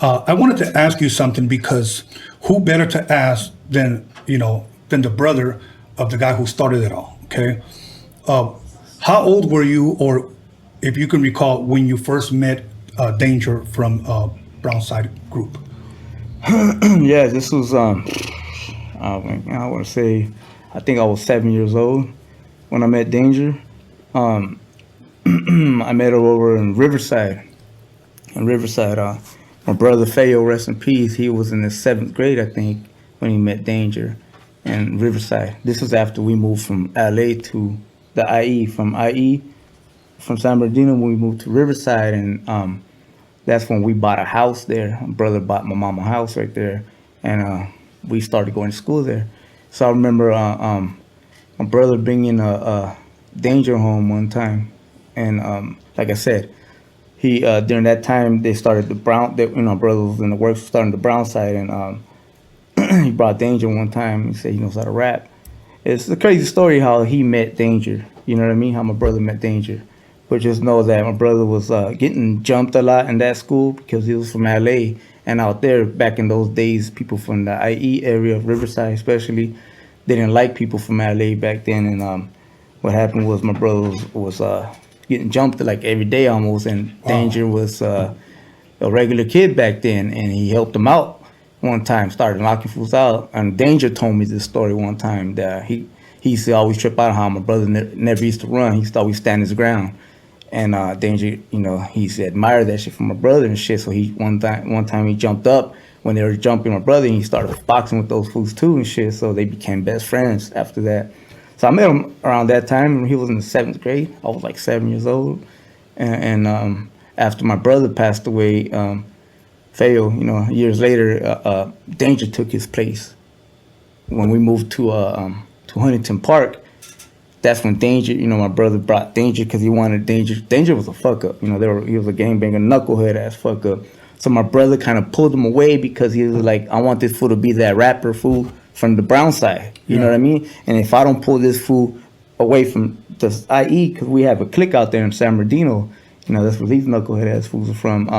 I wanted to ask you something because who better to ask than than the brother of the guy who started it all? Okay, how old were you, or if you can recall, when you first met Danger from Brownside Group? Yeah, this was I want to say, I think I was 7 years old when I met Danger. Um, I met her over in Riverside. In Riverside, my brother Fayo, rest in peace. He was in the seventh grade, I think, when he met Danger in Riverside. This was after we moved from LA to the IE. From IE, from San Bernardino, when we moved to Riverside, and that's when we bought a house there. My brother bought my mom a house right there, and we started going to school there. So I remember my brother bringing a Danger home one time, and like I said, he during that time they started the Brown. Brother was in the works starting the Brownside, and he brought Danger one time. He said he knows how to rap. It's a crazy story how he met Danger. You know what I mean? How my brother met Danger. But just know that my brother was getting jumped a lot in that school because he was from LA. And out there, back in those days, people from the IE area of Riverside especially, they didn't like people from LA back then. And what happened was my brother was getting jumped like every day almost. And Danger was a regular kid back then. And he helped him out one time, started knocking fools out. And Danger told me this story one time that he used to always trip out how my brother never used to run. He used to always stand his ground. And Danger, he used to admire that shit from my brother and shit. So he one time he jumped up when they were jumping my brother, and he started boxing with those fools too and shit. So they became best friends after that. So I met him around that time. He was in the seventh grade. I was like 7 years old. And after my brother passed away, Fayo, years later, Danger took his place. When we moved to Huntington Park, that's when Danger, my brother brought Danger because he wanted Danger. Danger was a fuck up. He was a gangbanger, knucklehead ass fuck up. So my brother kind of pulled him away because he was like, I want this fool to be that rapper fool from the Brownside. You know what I mean? And if I don't pull this fool away from the IE, because we have a clique out there in San Bernardino, that's where these knucklehead ass fools are from.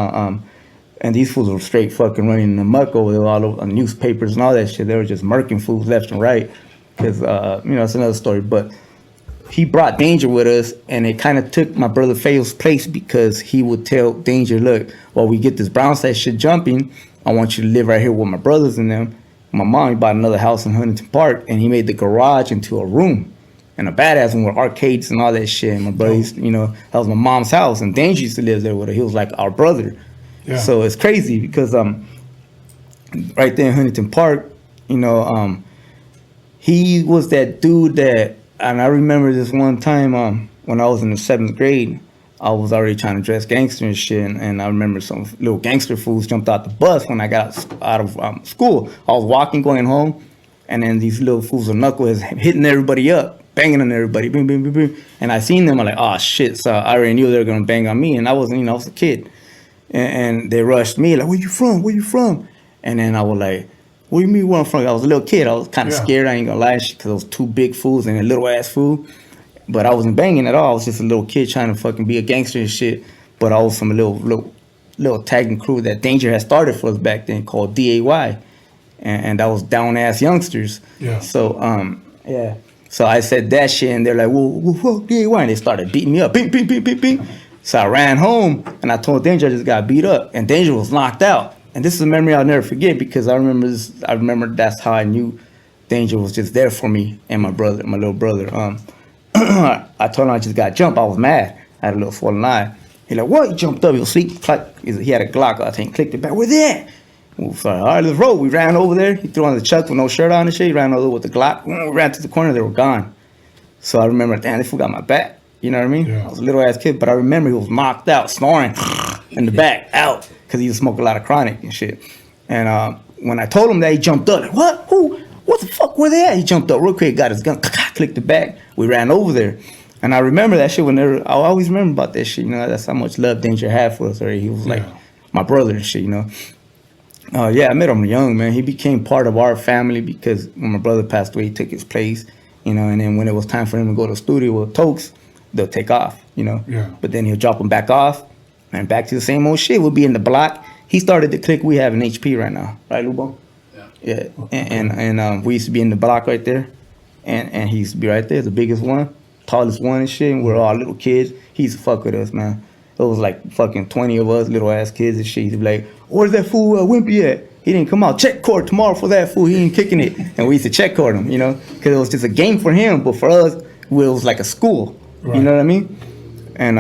And these fools were straight fucking running in the muck over there, all over newspapers and all that shit. They were just murking fools left and right. Because, it's another story. But he brought Danger with us, and it kind of took my brother Fayo's place because he would tell Danger, look, while we get this Brownside shit jumping, I want you to live right here with my brothers and them. My mom, he bought another house in Huntington Park, and he made the garage into a room and a badass one with arcades and all that shit. And my brother, that was my mom's house, and Danger used to live there with her. He was like our brother. Yeah. So it's crazy because right there in Huntington Park, he was that dude that. And I remember this one time when I was in the seventh grade, I was already trying to dress gangster and shit. And I remember some little gangster fools jumped out the bus when I got out of school. I was walking, going home, and then these little fools of knuckleheads hitting everybody up, banging on everybody, boom, boom, boom, boom. And I seen them, I'm like, oh shit. So I already knew they were going to bang on me. And I wasn't, I was a kid. And they rushed me, like, where you from? Where you from? And then I was like, what do you mean where I'm from? I was a little kid. I was kind of scared. I ain't gonna lie, because I was two big fools and a little ass fool. But I wasn't banging at all. I was just a little kid trying to fucking be a gangster and shit. But I was from a little tagging crew that Danger had started for us back then called DAY, and that was down ass youngsters. Yeah. So yeah. So I said that shit, and they're like, "Whoa, fuck DAY," and they started beating me up. Bing, bing, bing, bing, bing. So I ran home, and I told Danger I just got beat up, and Danger was knocked out. And this is a memory I'll never forget because I remember that's how I knew Danger was just there for me and my brother, my little brother. I told him I just got jumped. I was mad. I had a little swollen eye. He like, what? He jumped up. He was asleep. He had a Glock, I think. Clicked it back. Where they at? Well, all right, let's roll. We ran over there. He threw on the chuck with no shirt on and shit. He ran over with the Glock. We ran to the corner. They were gone. So I remember, damn, they forgot my back. You know what I mean? Yeah. I was a little ass kid, but I remember he was knocked out, snoring in the back, out. Because he used to smoke a lot of chronic and shit. And when I told him that, he jumped up. Like, what? Who? What the fuck? Where they at? He jumped up real quick, got his gun, clicked it back. We ran over there. And I remember that shit I always remember about that shit. That's how much love Danger had for us. Or he was like my brother and shit, Yeah, I met him young, man. He became part of our family because when my brother passed away, he took his place, And then when it was time for him to go to the studio with Tokes, they'll take off, Yeah. But then he'll drop him back off. And back to the same old shit. We'll be in the block He started the clique we have in HP right now, right, Lubo? Yeah. And we used to be in the block right there, and he used to be right there, the biggest one, tallest one and shit. And we're all little kids. He used to fuck with us, man. It was like fucking 20 of us, little ass kids and shit. He'd be like, "Where's that fool Wimpy at? He didn't come out. Check court tomorrow for that fool. He ain't kicking it." And we used to check court him, you know, because it was just a game for him, but for us, it was like a school. Right. You know what I mean? And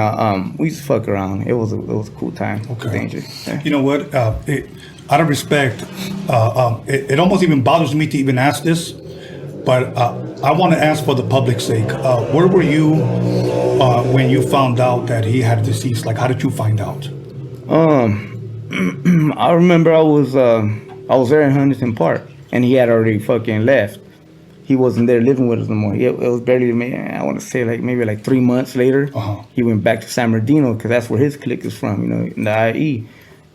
we used to fuck around. It was a cool time. Okay. Dangerous. Yeah. You know what? Out of respect, it almost even bothers me to even ask this, but I want to ask for the public's sake. Where were you when you found out that he had a disease? Like, how did you find out? I remember I was there in Huntington Park, and he had already fucking left. He wasn't there living with us no more. It was barely, I want to say maybe 3 months later. He went back to San Bernardino because that's where his clique is from, you know, in the IE.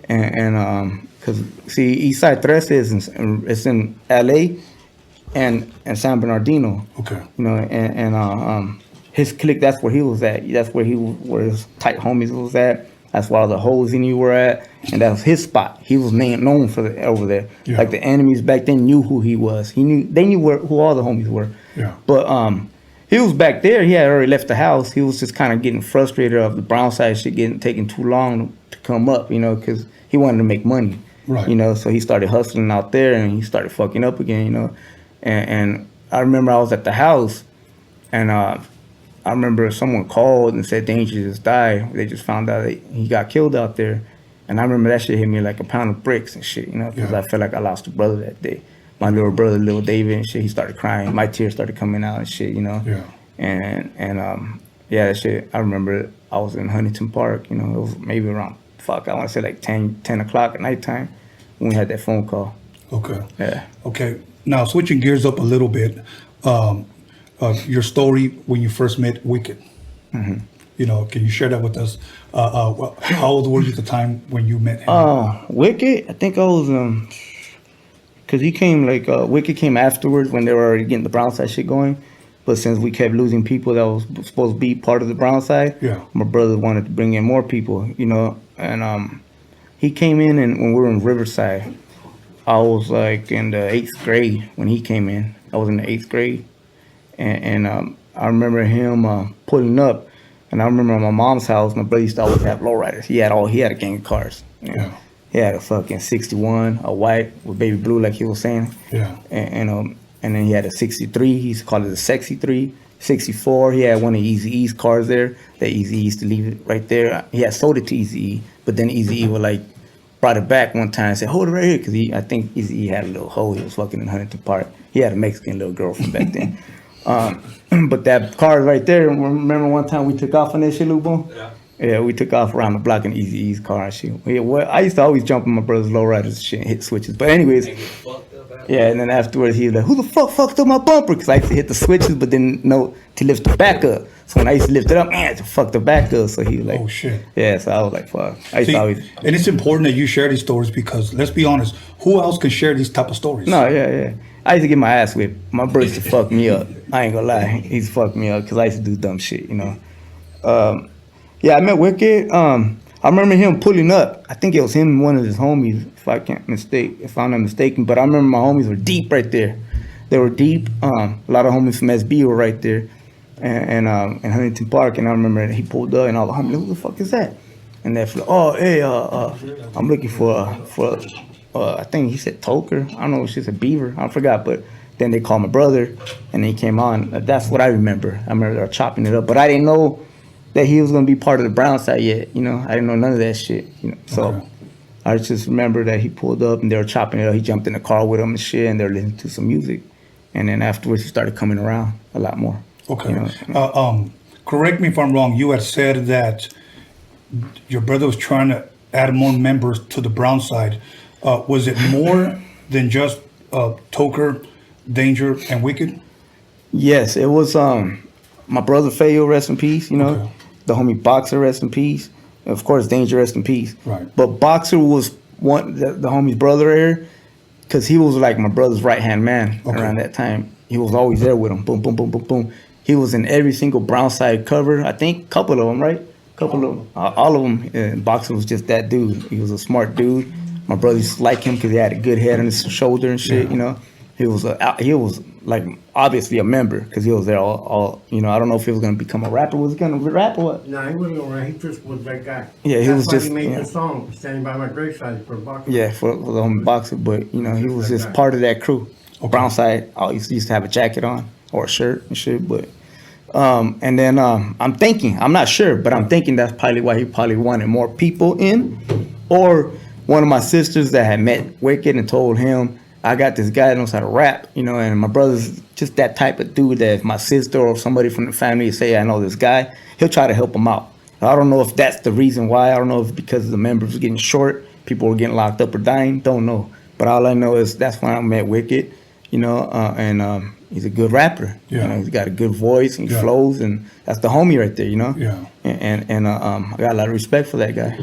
And because see, Eastside Tres it's in LA and San Bernardino. Okay. You know, and his clique, that's where he was at. That's where his tight homies was at. That's where all the hoes he knew were at, and that was his spot. He was known for over there. Yeah. Like the enemies back then knew who he was. They knew who all the homies were. Yeah. But he was back there. He had already left the house. He was just kind of getting frustrated of the Brownside shit taking too long to come up, you know, because he wanted to make money. Right. You know, so he started hustling out there, and he started fucking up again, you know. And I remember I was at the house, and I remember someone called and said Danger just died. They just found out that he got killed out there. And I remember that shit hit me like a pound of bricks and shit, you know, because I felt like I lost a brother that day. My little brother, little David and shit, he started crying. My tears started coming out and shit, you know. Yeah. And that shit, I remember I was in Huntington Park, you know, it was maybe around, I want to say like 10 o'clock at nighttime when we had that phone call. Okay. Yeah. Okay. Now, switching gears up a little bit, your story when you first met Wicked. Mm-hmm. You know, can you share that with us? How old were you at the time when you met him? Wicked, I think I was, because he came Wicked came afterwards when they were already getting the Brownside shit going. But since we kept losing people that was supposed to be part of the Brownside, my brother wanted to bring in more people, you know. And he came in, and when we were in Riverside, I was like in the 8th grade when he came in. I was in the 8th grade. And I remember him pulling up, and I remember at my mom's house, my brother used to always have lowriders. He had a gang of cars. You know? He had a fucking 61, a white with baby blue, like he was saying. Yeah. And then he had a 63. He used to call it a sexy 3. 64. He had one of Eazy-E's cars there. That Eazy used to leave it right there. He had sold it to Eazy-E, but then Eazy-E would brought it back one time and said, "Hold it right here," because I think Eazy-E had a little hoe. He was fucking in Huntington Park. He had a Mexican little girlfriend back then. But that car right there, remember one time we took off on that shit, Lubo? Yeah, we took off around the block in Eazy-E's car and shit. I used to always jump on my brother's lowriders and shit and hit switches. But anyways, yeah, and then afterwards he was like, "Who the fuck fucked up my bumper?" Because I used to hit the switches, but didn't know to lift the back up. So when I used to lift it up, man, to fuck the back up. So he was like, "Oh shit." Yeah, so I was like, "Fuck." I used to always. And it's important that you share these stories because let's be honest, who else can share these type of stories? No, yeah. I used to get my ass whipped. My brother used to fuck me up. I ain't gonna lie. He used to fuck me up because I used to do dumb shit, you know. Yeah, I met Wicked. I remember him pulling up. I think it was him and one of his homies, if I'm not mistaken. But I remember my homies were deep right there. They were deep. A lot of homies from SB were right there, and in Huntington Park. And I remember he pulled up, and all the homies, "Who the fuck is that?" And they're like, "Oh, hey, I'm looking for I think he said Toker. I don't know if she said Beaver. I forgot, but then they called my brother, and he came on. That's what I remember. I remember they were chopping it up, but I didn't know that he was gonna be part of the Brownside yet. You know, I didn't know none of that shit. You know, so I just remember that he pulled up and they were chopping it up. He jumped in the car with him and shit, and they were listening to some music. And then afterwards, he started coming around a lot more. Okay. You know? Correct me if I'm wrong. You had said that your brother was trying to add more members to the Brownside. Was it more than just Toker, Danger, and Wicked? Yes, it was my brother Fayo, rest in peace, you know. The homie Boxer, rest in peace. And of course, Danger, rest in peace. Right. But Boxer was the homie's brother there, because he was like my brother's right-hand man around that time. He was always there with him. Boom, boom, boom, boom, boom. He was in every single Brownside cover. I think a couple of them, right? All of them. Boxer was just that dude. He was a smart dude. My brother used to like him because he had a good head on his shoulder and shit. Yeah. You know, he was like obviously a member because he was there all. You know, I don't know if he was gonna become a rapper. Was he gonna rap or what? No, he wasn't gonna rap. He just was that guy. Yeah, he That's was why just he made yeah. the song "Standing by My Graveside" for boxing. Yeah, for the home boxer, but you know, he was just part of that crew. Brownside, I used to have a jacket on or a shirt and shit, but and then I'm thinking, I'm not sure, but I'm thinking that's probably why he probably wanted more people in, or one of my sisters that had met Wicked and told him, I got this guy that knows how to rap, you know, and my brother's just that type of dude that if my sister or somebody from the family say, I know this guy, he'll try to help him out. I don't know if that's the reason why. I don't know if because the members were getting short, people were getting locked up or dying, don't know. But all I know is that's when I met Wicked, you know, and he's a good rapper. Yeah. You know, he's got a good voice and he Yeah. flows, and that's the homie right there, you know? Yeah. And I got a lot of respect for that guy.